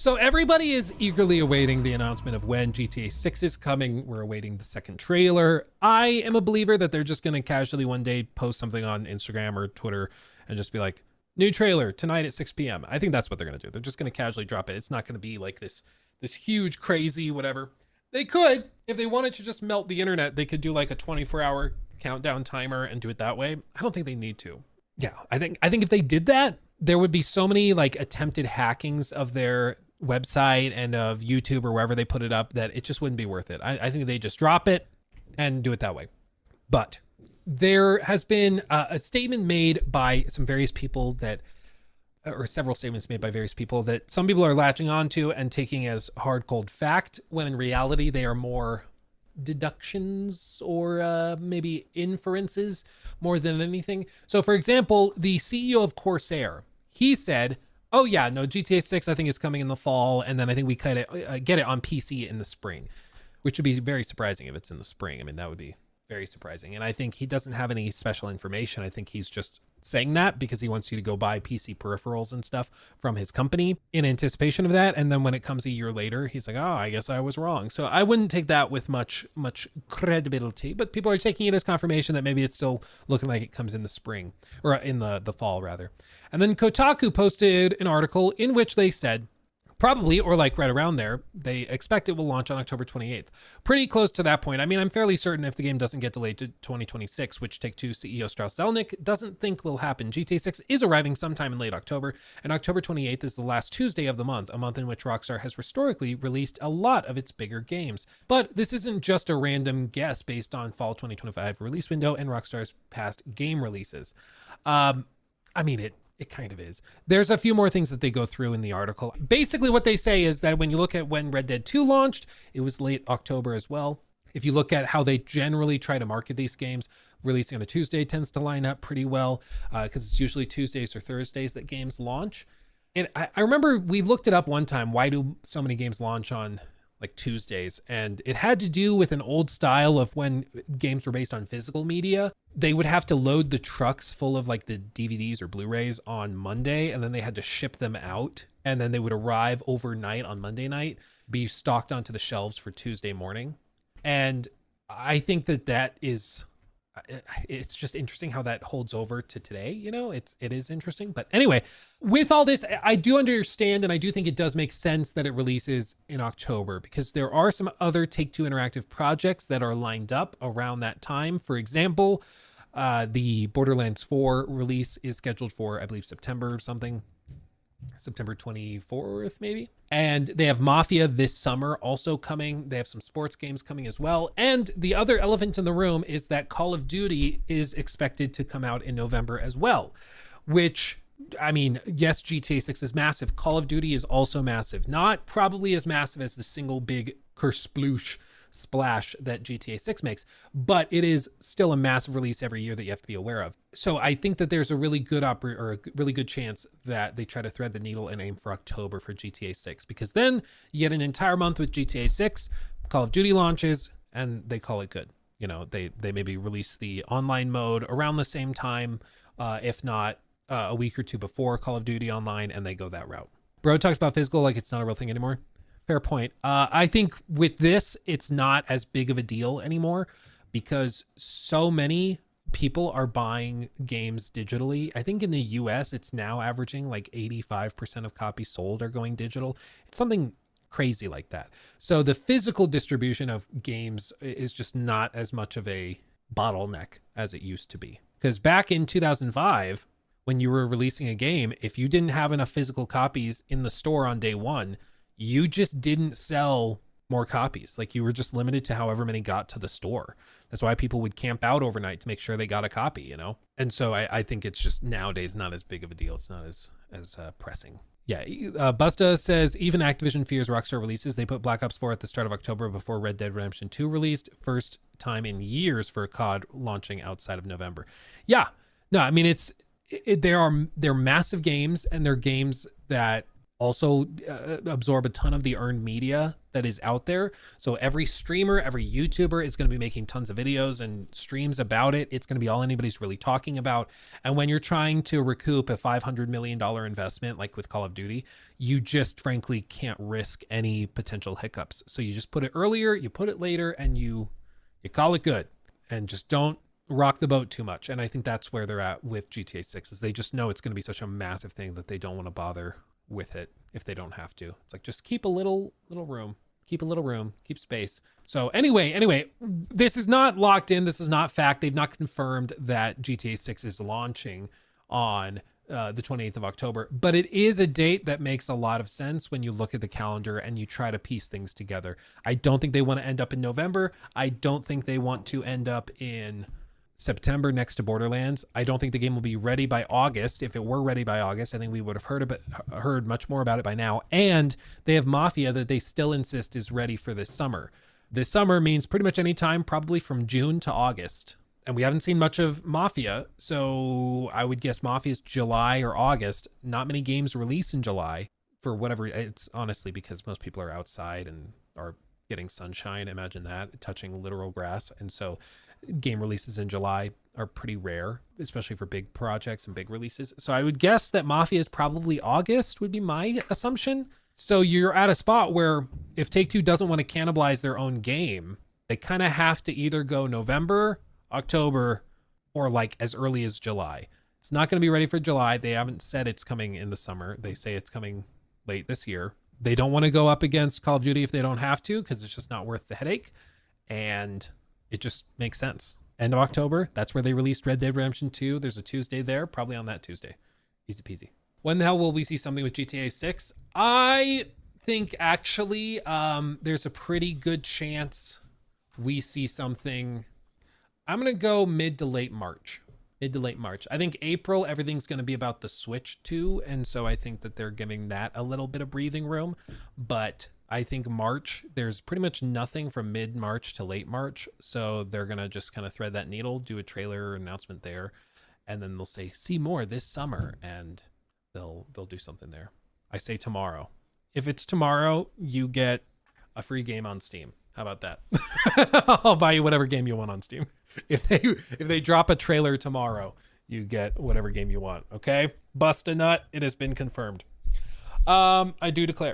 So everybody is eagerly awaiting the announcement of when GTA 6 is coming. We're awaiting the second trailer. I am a believer that they're just going to casually one day post something on Instagram or Twitter and just be like, new trailer tonight at 6 p.m. I think that's what they're going to do. They're just going to casually drop it. It's not going to be like this huge, crazy, whatever. They could, if they wanted to just melt the internet, they could do like a 24-hour countdown timer and do it that way. I don't think they need to. Yeah, I think if they did that, there would be so many like attempted hackings of their website and of YouTube or wherever they put it up that it just wouldn't be worth it. I think they just drop it and do it that way. But there has been a statement made by some various people that, or several statements made by various people that some people are latching onto and taking as hard cold fact, when in reality they are more deductions or maybe inferences more than anything. So for example, the CEO of Corsair, he said, oh yeah, no, GTA 6 I think is coming in the fall, and then I think we kind of get it on PC in the spring, which would be very surprising if it's in the spring. I mean, that would be very surprising. And I think he doesn't have any special information. I think he's just saying that because he wants you to go buy PC peripherals and stuff from his company in anticipation of that. And then when it comes a year later, he's like, oh, I guess I was wrong. So I wouldn't take that with much credibility, but people are taking it as confirmation that maybe it's still looking like it comes in the spring, or in the fall rather. And then Kotaku posted an article in which they said, probably, or like right around there, they expect it will launch on October 28th. Pretty close to that point. I mean, I'm fairly certain if the game doesn't get delayed to 2026, which Take-Two CEO Strauss Zelnick doesn't think will happen. GTA 6 is arriving sometime in late October, and October 28th is the last Tuesday of the month, a month in which Rockstar has historically released a lot of its bigger games. But this isn't just a random guess based on fall 2025 release window and Rockstar's past game releases. I mean, it kind of is. There's a few more things that they go through in the article. Basically, what they say is that when you look at when Red Dead 2 launched, it was late October as well. If you look at how they generally try to market these games, releasing on a Tuesday tends to line up pretty well because it's usually Tuesdays or Thursdays that games launch. And I remember we looked it up one time. Why do so many games launch on like Tuesdays? And it had to do with an old style of when games were based on physical media. They would have to load the trucks full of like the DVDs or Blu-rays on Monday, and then they had to ship them out, and then they would arrive overnight on Monday night, be stocked onto the shelves for Tuesday morning. And I think that is, it's just interesting how that holds over to today. You know, it is interesting. But anyway, with all this, I do understand, and I do think it does make sense that it releases in October, because there are some other Take-Two Interactive projects that are lined up around that time. For example, the Borderlands 4 release is scheduled for, I believe, September or something. September 24th, maybe. And they have Mafia this summer also coming. They have some sports games coming as well. And the other elephant in the room is that Call of Duty is expected to come out in November as well, which, I mean, yes, GTA 6 is massive. Call of Duty is also massive. Not probably as massive as the single big kersploosh splash that GTA 6 makes, but it is still a massive release every year that you have to be aware of. So I think that there's a really good a really good chance that they try to thread the needle and aim for October for GTA 6, because then you get an entire month with GTA 6, Call of Duty launches, and they call it good. You know, they maybe release the online mode around the same time, if not a week or two before Call of Duty Online, and they go that route. Bro talks about physical like it's not a real thing anymore. Fair point. I think with this, it's not as big of a deal anymore because so many people are buying games digitally. I think in the US, it's now averaging like 85% of copies sold are going digital. It's something crazy like that. So the physical distribution of games is just not as much of a bottleneck as it used to be. Because back in 2005, when you were releasing a game, if you didn't have enough physical copies in the store on day one, you just didn't sell more copies. Like, you were just limited to however many got to the store. That's why people would camp out overnight to make sure they got a copy, you know? And so I think it's just nowadays not as big of a deal. It's not as pressing. Yeah, Busta says, even Activision fears Rockstar releases. They put Black Ops 4 at the start of October before Red Dead Redemption 2 released. First time in years for COD launching outside of November. Yeah, no, I mean, they're massive games, and they're games that also absorb a ton of the earned media that is out there. So every streamer, every YouTuber is going to be making tons of videos and streams about it. It's going to be all anybody's really talking about. And when you're trying to recoup a $500 million investment, like with Call of Duty, you just frankly can't risk any potential hiccups. So you just put it earlier, you put it later, and you call it good, and just don't rock the boat too much. And I think that's where they're at with GTA 6, is they just know it's going to be such a massive thing that they don't want to bother with it if they don't have to. It's like, just keep a little room, keep space. So anyway, this is not locked in. This is not fact. They've not confirmed that GTA 6 is launching on the 28th of October, but it is a date that makes a lot of sense when you look at the calendar and you try to piece things together. I don't think they want to end up in November. I don't think they want to end up in September next to Borderlands. I don't think the game will be ready by August. If it were ready by August, I think we would have heard much more about it by now. And they have Mafia that they still insist is ready for this summer. This summer means pretty much any time, probably from June to August. And we haven't seen much of Mafia, so I would guess Mafia is July or August. Not many games release in July for whatever. It's honestly because most people are outside and are getting sunshine. Imagine that, touching literal grass. And so game releases in July are pretty rare, especially for big projects and big releases. So I would guess that Mafia is probably August, would be my assumption. So you're at a spot where if Take-Two doesn't want to cannibalize their own game, they kind of have to either go November, October, or like as early as July. It's not going to be ready for July. They haven't said it's coming in the summer. They say it's coming late this year. They don't want to go up against Call of Duty if they don't have to, because it's just not worth the headache. And it just makes sense. End of October, that's where they released Red Dead Redemption 2. There's a Tuesday there, probably on that Tuesday. Easy peasy. When the hell will we see something with GTA 6? I think actually there's a pretty good chance we see something. I'm going to go mid to late March. I think April, everything's going to be about the Switch 2. And so I think that they're giving that a little bit of breathing room. But I think March, there's pretty much nothing from mid-March to late March. So they're going to just kind of thread that needle, do a trailer announcement there. And then they'll say, see more this summer. And they'll do something there. I say tomorrow. If it's tomorrow, you get a free game on Steam. How about that? I'll buy you whatever game you want on Steam. If they drop a trailer tomorrow, you get whatever game you want. Okay? Bust a nut. It has been confirmed. I do declare.